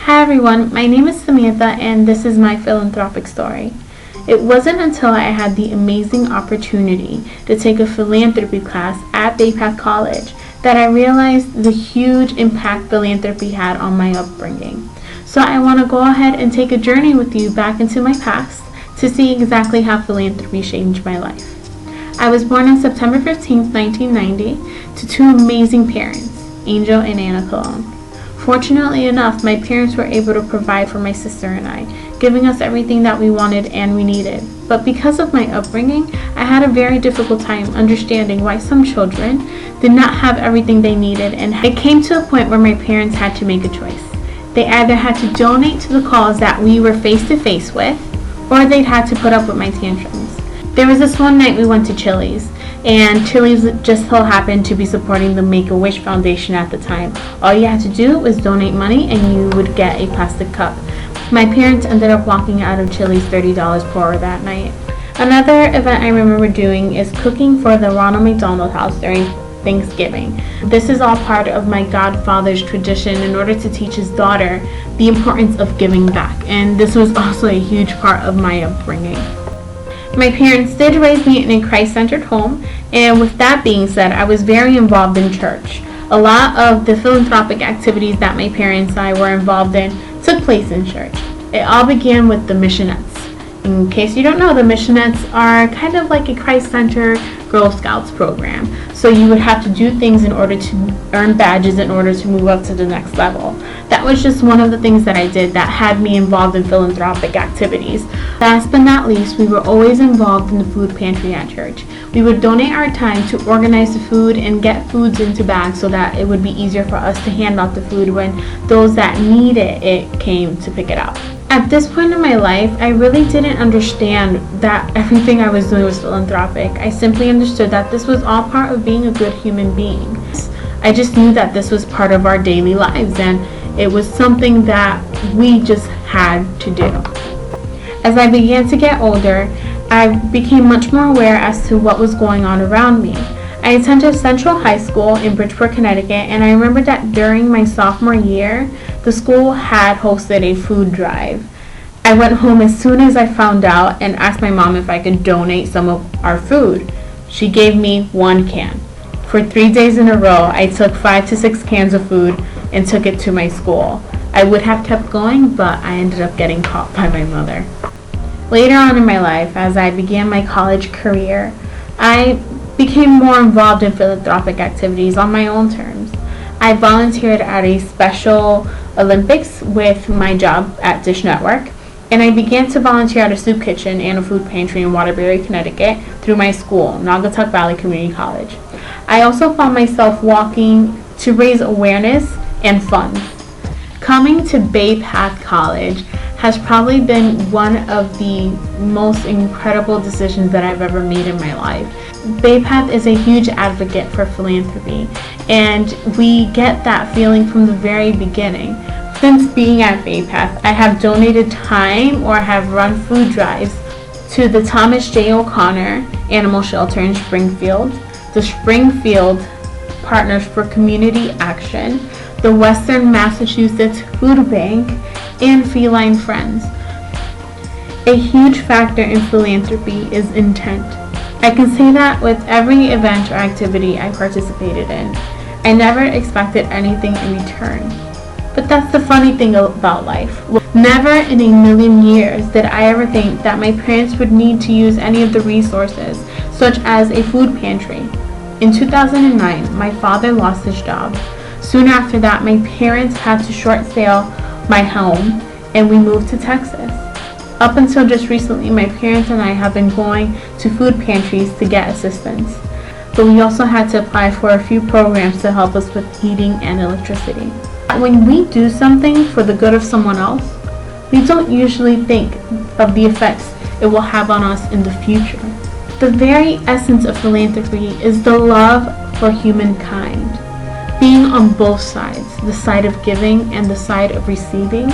Hi everyone, my name is Samantha and this is my philanthropic story. It wasn't until I had the amazing opportunity to take a philanthropy class at Bay Path College that I realized the huge impact philanthropy had on my upbringing. So I want to go ahead and take a journey with you back into my past to see exactly how philanthropy changed my life. I was born on September 15, 1990 to two amazing parents, Angel and Anna Cologne. Fortunately enough, my parents were able to provide for my sister and I, giving us everything that we wanted and we needed. But because of my upbringing, I had a very difficult time understanding why some children did not have everything they needed, and it came to a point where my parents had to make a choice. They either had to donate to the cause that we were face to face with, or they'd had to put up with my tantrums. There was this one night we went to Chili's, and Chili's just so happened to be supporting the Make-A-Wish Foundation at the time. All you had to do was donate money and you would get a plastic cup. My parents ended up walking out of Chili's $30 poorer that night. Another event I remember doing is cooking for the Ronald McDonald House during Thanksgiving. This is all part of my godfather's tradition in order to teach his daughter the importance of giving back, and this was also a huge part of my upbringing. My parents did raise me in a Christ-centered home, and with that being said, I was very involved in church. A lot of the philanthropic activities that my parents and I were involved in took place in church. It all began with the Missionettes. In case you don't know, the Missionettes are kind of like a Christ-centered Girl Scouts program. So you would have to do things in order to earn badges in order to move up to the next level. That was just one of the things that I did that had me involved in philanthropic activities. Last but not least, we were always involved in the food pantry at church. We would donate our time to organize the food and get foods into bags so that it would be easier for us to hand out the food when those that needed it came to pick it up. At this point in my life, I really didn't understand that everything I was doing was philanthropic. I simply understood that this was all part of being a good human being. I just knew that this was part of our daily lives and it was something that we just had to do. As I began to get older, I became much more aware as to what was going on around me. I attended Central High School in Bridgeport, Connecticut, and I remember that during my sophomore year, the school had hosted a food drive. I went home as soon as I found out and asked my mom if I could donate some of our food. She gave me one can. For 3 days in a row, I took 5 to 6 cans of food and took it to my school. I would have kept going, but I ended up getting caught by my mother. Later on in my life, as I began my college career, I became more involved in philanthropic activities on my own terms. I volunteered at a Special Olympics with my job at Dish Network, and I began to volunteer at a soup kitchen and a food pantry in Waterbury, Connecticut through my school, Naugatuck Valley Community College. I also found myself walking to raise awareness and funds. Coming to Bay Path College has probably been one of the most incredible decisions that I've ever made in my life. Bay Path is a huge advocate for philanthropy, and we get that feeling from the very beginning. Since being at Bay Path, I have donated time or have run food drives to the Thomas J. O'Connor Animal Shelter in Springfield, the Springfield Partners for Community Action, the Western Massachusetts Food Bank, and Feline Friends. A huge factor in philanthropy is intent. I can say that with every event or activity I participated in. I never expected anything in return. But that's the funny thing about life. Never in a million years did I ever think that my parents would need to use any of the resources, such as a food pantry. In 2009, my father lost his job. Soon after that, my parents had to short sale my home and we moved to Texas. Up until just recently, my parents and I have been going to food pantries to get assistance. But we also had to apply for a few programs to help us with heating and electricity. When we do something for the good of someone else, we don't usually think of the effects it will have on us in the future. The very essence of philanthropy is the love for humankind. Being on both sides, the side of giving and the side of receiving,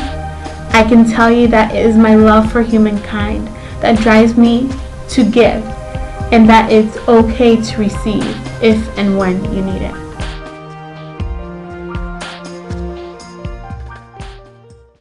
I can tell you that it is my love for humankind that drives me to give, and that it's okay to receive if and when you need it.